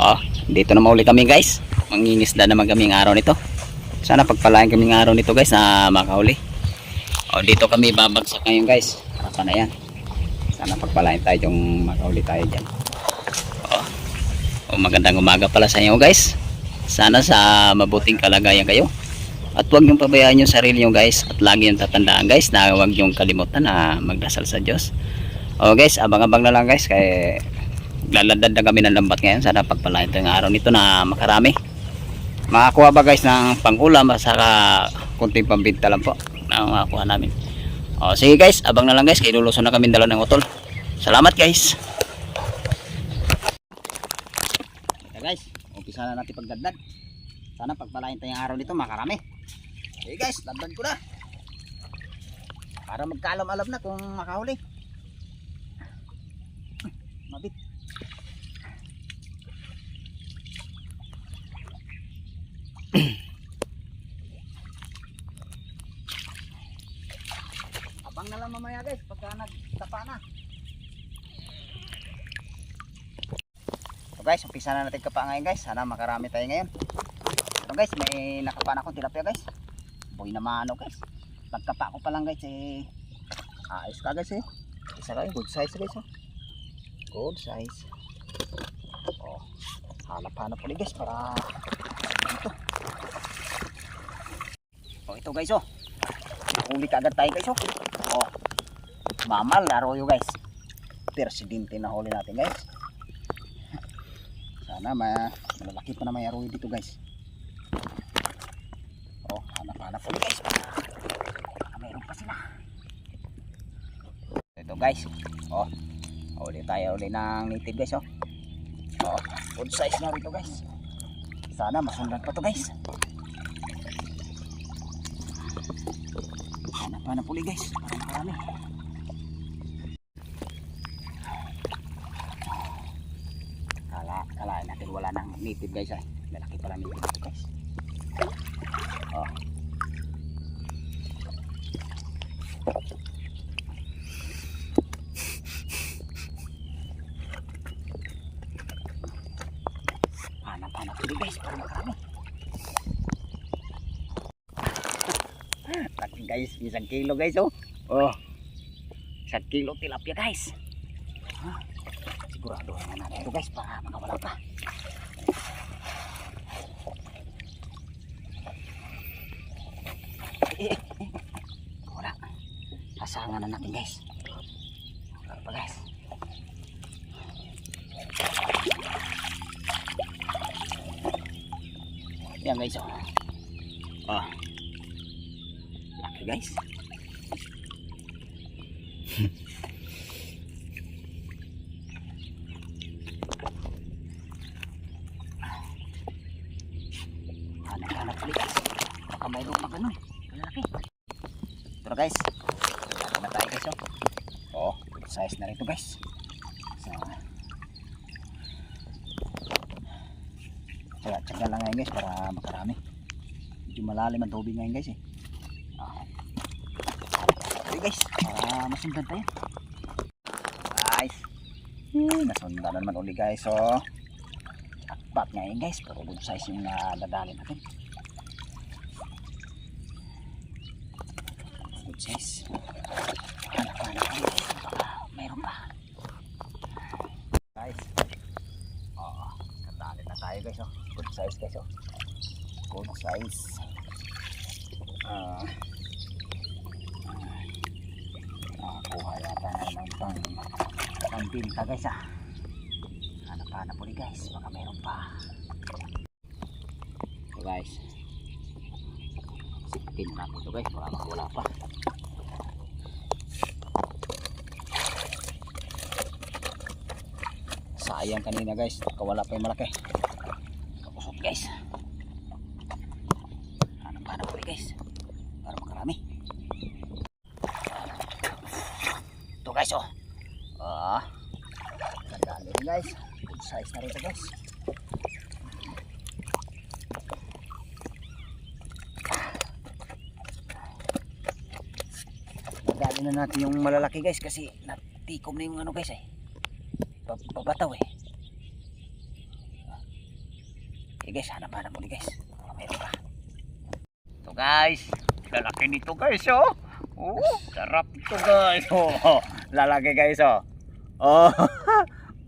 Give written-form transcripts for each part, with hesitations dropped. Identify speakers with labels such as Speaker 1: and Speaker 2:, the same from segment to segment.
Speaker 1: Oh, dito na mauli kami guys. Mangingisda naman kami ng araw nito. Sana pagpalain kami ng araw nito guys na makahuli. Oh, dito kami babagsak ngayon guys. Harapan na yan. Sana pagpalain tayo yung makahuli tayo dyan. Oh, magandang umaga pala sa inyo guys. Sana sa mabuting kalagayan kayo. At huwag niyong pabayaan yung sarili nyo guys. At lagi yung tatandaan guys na huwag niyong kalimutan na magdasal sa Diyos. Oh guys, abang-abang na lang guys. Kaya laladad na kami ng lambat ngayon. Sana pagpalain tayo ng araw nito na makarami. Makakuha ba guys ng pang-ulam. Saka kunting pambinta lang po na makakuha namin. Oh, sige guys, abang na lang guys. Kaya luluso na kami dala ng utol. Salamat guys. Ito guys, umpisa na natin pagdadad. Sana pagpalain tayo ng araw nito makarami. Okay guys, ladad ko na para magkaalam-alam na kung makahuli. Mabit. Abang na lang mamaya guys pagka nagtapa na. So guys, umpisa na natin kapa ngayon guys. Sana makarami tayo ngayon. So guys, may nakapa na akong tilapia guys. Boy na mano guys. Pagkapa ko pa lang guys eh. Ayos ka guys eh. Isa kayo, good size guys oh. Good size. Oh, hanap-hanap ulit guys para ito. Oh, ito guys oh. Huli ka agad tayo guys oh. Oh, mamal arroyo guys. Presidente na huli natin guys. Sana malaki pa na may arroyo dito guys. Oh, hanap-hanap ulit guys. Mayroon pa sila. Ito guys. Oh, huli tayo uli ng native guys oh. Oh, good size na rito guys. Sana masundan pa to guys. Hanap-hanap uli guys. Para makarami. Kalain natin wala nang native guys ay. Malaki pala native dito guys. Oh. Hanap-hanap uli guys para makarami. Laki guys, 1 kilo guys oh. Oh. 1 kilo tilapia guys. Sigurado na natin ito guys para makawala pa. Wala. Pasangan na natin guys. Wala pa guys. Yan guys oh. Oh. Laki guys. Hanap-hanap ulit guys. Baka mayroon pa ganun. Malaki. Ito guys. Laki na tayo guys oh. Oh, good size na rito guys. So, tsaga lang ngayon guys para makarami. Medyo malalim ang tubig ngayon guys eh. Okay guys, para masundan tayo guys. Nasundan na naman uli guys oh. Akbat ngayon guys, pero good size yung nadadali natin. Good size. Hanap-hanap ulit guys, baka mayroon pa guys. Oo, nadali na tayo guys oh. Good size guys oh. Good size. Kuha yata na naman pang-binta guys ah. Hanap-hanap ulit guys, baka mayroon pa. So guys, sipitin na natin ito guys, baka makawala pa. Sayang kanina guys, kawala pa yung malaki. Kapusot guys. Hanap-hanap ulit guys para makarami. Ito guys oh. Nadali rin guys. Good size na rin ito guys. Nadali na natin yung malalaki guys kasi natikom na yung ano guys eh. Pabataw eh. Sige guys, hanap-hanap ulit guys. Meron pa. Ito guys, lalaki nito guys oh. Oh, sarap ito guys. Oh, lalaki guys oh. Oh,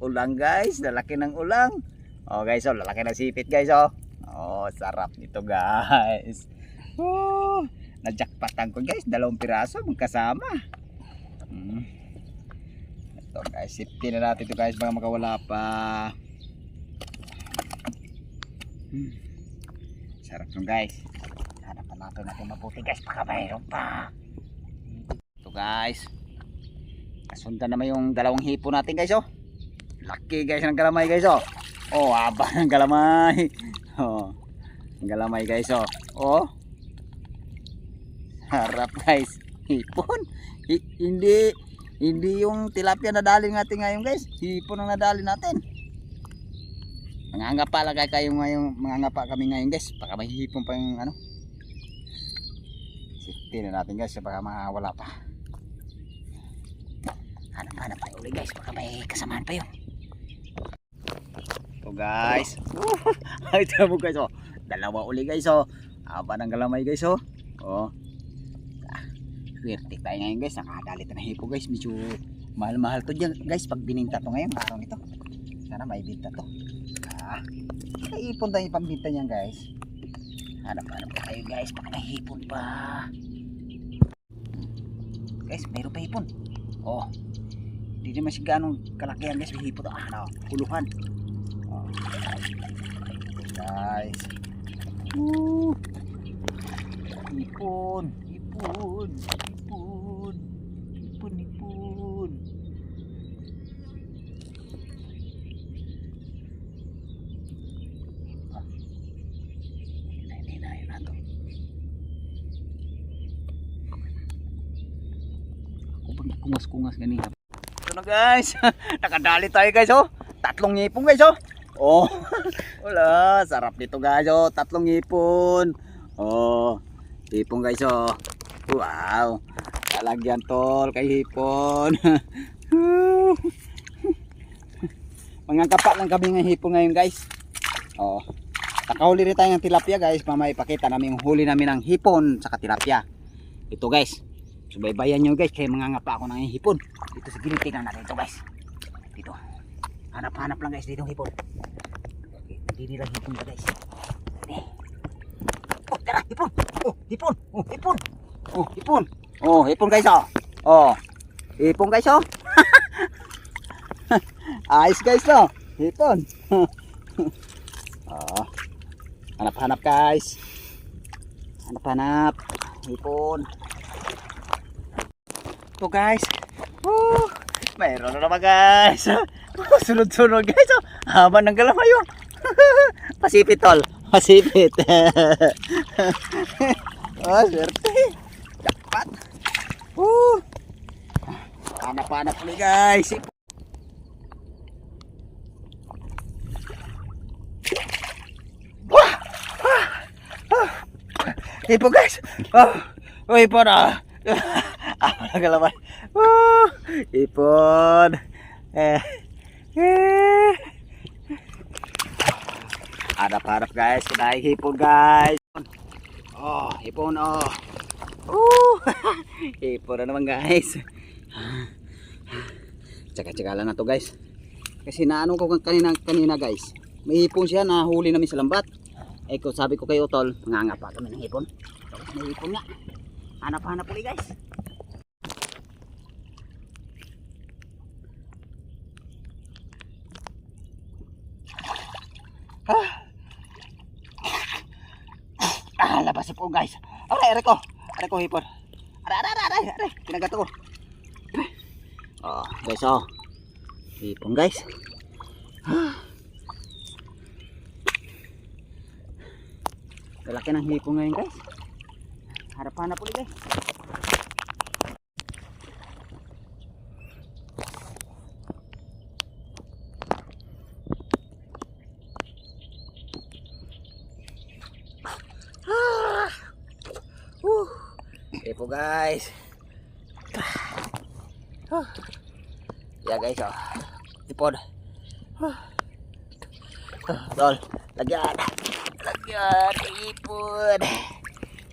Speaker 1: ulang guys, lalaki ng ulang. Oh guys oh, lalaki ng sipit guys oh. Oh, sarap nito guys. Oh, najakpatan ko guys, 2 piraso magkasama. Ito guys, safety na natin ito guys, baka makawala pa. Sarap nyo guys. Hanapan natin mabuti guys, baka mayroon pa. Ito guys, kasundan naman yung 2 hipon natin guys oh. Laki guys ng galamay guys oh. Oh, haba ng galamay. Oh, galamay guys oh. Oh, harap guys, hipon. Hindi yung tilapia nadali natin ngayon guys, hipon ang nadali natin. Mangangapa lang kayo ngayon, mangangapa kami ngayon guys, baka may hipon pa yung ano. Safety na natin guys, baka mawala pa. Hanap tayo ulit guys, baka may kasamahan pa yun. So guys, ay tamo guys oh, 2 ulit guys oh. Haba ng galamay guys oh. Oh, swerte tayo ngayon guys, nakakadali na hipo guys. Medyo mahal-mahal to dyan guys pag bininta to ngayon, araw nito. Sana may binta to. May ipon tayo pambinta niyan guys. Hanap-hanap pa tayo guys, baka may hipon pa. Guys, mayroon pa hipon. Oh, hindi naman siya ganong kalakihan guys, may hipon to. Ano, puluhan. Oh, guys. Hipon. Ipon. Kungas ganito. Ito na guys. Nakadali tayo guys oh. 3 ngipon guys oh. Oh. Wala, sarap nito guys oh. 3 ngipon. Oh. Hipon guys oh. Wow. Talagyan tol kay hipon. Mangangkapa lang kami ng hipon ngayon guys. Oh. Nakahuli rin tayo ng tilapia guys. Mamaya ipakita namin yung huli namin ng hipon sa tilapia. Ito guys. Subaybayan nyo guys, kaya mangangapa ako ng hipon. Dito sa gilid, tingnan natin ito guys. Dito. Hanap-hanap lang guys dito ng hipon. Hindi nila hipon ba guys. Oh, tara, hipon. Oh, hipon. Oh, hipon. Oh, hipon. Oh, hipon guys oh. Oh, hipon guys oh. Ayos guys no. Hipon. Oh. Hanap-hanap guys. Hanap-hanap. Hipon. Ito guys. Mayroon na naman guys. Sunod-sunod guys oh. Haba ng galamay oh. Pasipit tol. Pasipit. Oh, swerte. Jackpot. Hanap-hanap ulit guys. Hipo guys. Oh, hipo na. Apa galamay. Ipon. Harap-harap guys, kinain hipon guys. Oh, hipon oh. Hipon na naman guys. Tsaka-tsaka lang na to guys. Kasi naano ko kanina guys. May hipon siya, nahuli namin sa lambat. Eh ko sabi ko kayo tol, mangangapa kami ng hipon. May hipon nga. Hanap-hanap ulit guys. Labas po guys. Aray ko hipon. Aray, kinagato ko. Oh, guys oh. Hipon guys. Lalaki ng hipon ngayon guys. Harap-hanap ulit guys. Ito guys. Ya guys oh. Ipon. Tol, lagyan. Lagyan, ipon.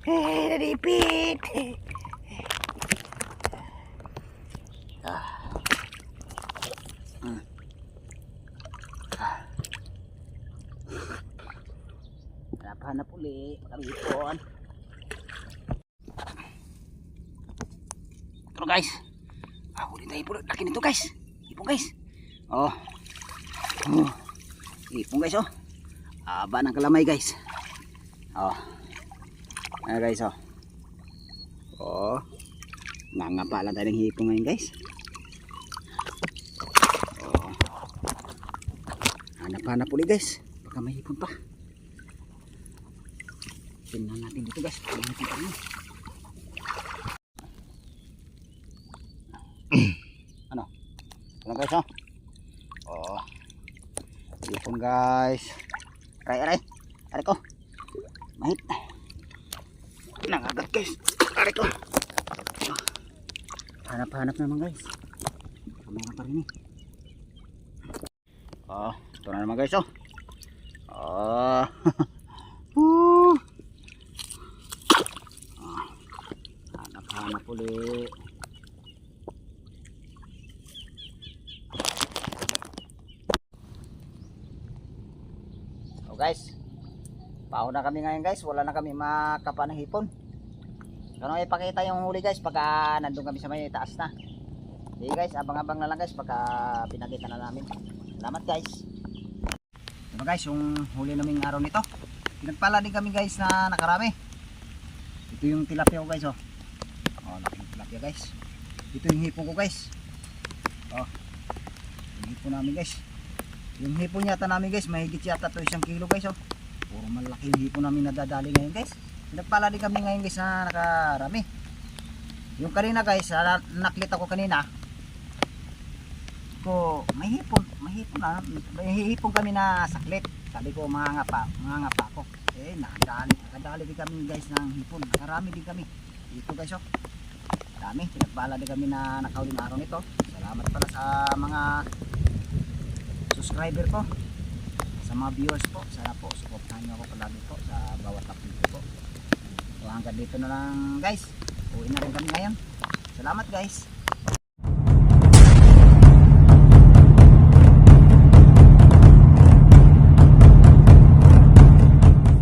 Speaker 1: Naripit. Hanap uli, kami ipon. Ito guys. Huli tayo ipon. Laki nito guys. Ipon guys. Oh. Ipon guys oh. Aba ng kalamay guys. Oh. Ayan guys oh. Oh. Nangapa lang tayo ng hipon ngayon guys. Oh. Hanap-hanap uli guys. Baka may hipon pa. Tingnan natin dito guys. Tingnan natin ano. Ano? Ano guys oh. Oh. Hipon guys. Aray. Aray ko. Mahit. Nangagat guys. Aray ko. Hanap-hanap naman guys. Kamera pa rin eh. Oh. Ito na naman guys oh. Oh. Hanap ulit. So guys, paho na kami ngayon guys. Wala na kami makapa ng hipon. Kano ipakita yung huli guys pagka nandun kami sa may taas na. Okay guys, abang-abang na lang guys pagka pinakita na namin. Salamat guys. Diba guys, yung huli naming araw nito, pinagpala din kami guys na nakarami. Ito yung tilapia ko guys oh. Oh, laking tilapia guys. Ito yung hipon ko guys. Oh. Yung hipon namin guys. Yung hipon yata namin guys, mahigit yata to 1 kilo guys oh. Puro malaki yung hipon namin nadadali ngayon guys. Nagpala din kami ngayon guys na nakarami. Yung kanina guys, naklit ako kanina. Ko, may hipon na. May hipon kami na saklit. Sabi ko mga ngapa ko. Eh, nakadali din kami guys ng hipon. Nakarami din kami. Dito guys oh. Dami, pinagpala din kami na nakauling araw nito. Salamat pala sa mga subscriber ko, sa mga viewers po. Sana po suportahan niyo ako palagi po sa bawat upload ko po. So hanggang dito na lang guys. Uwi na rin kami ngayon. Salamat guys.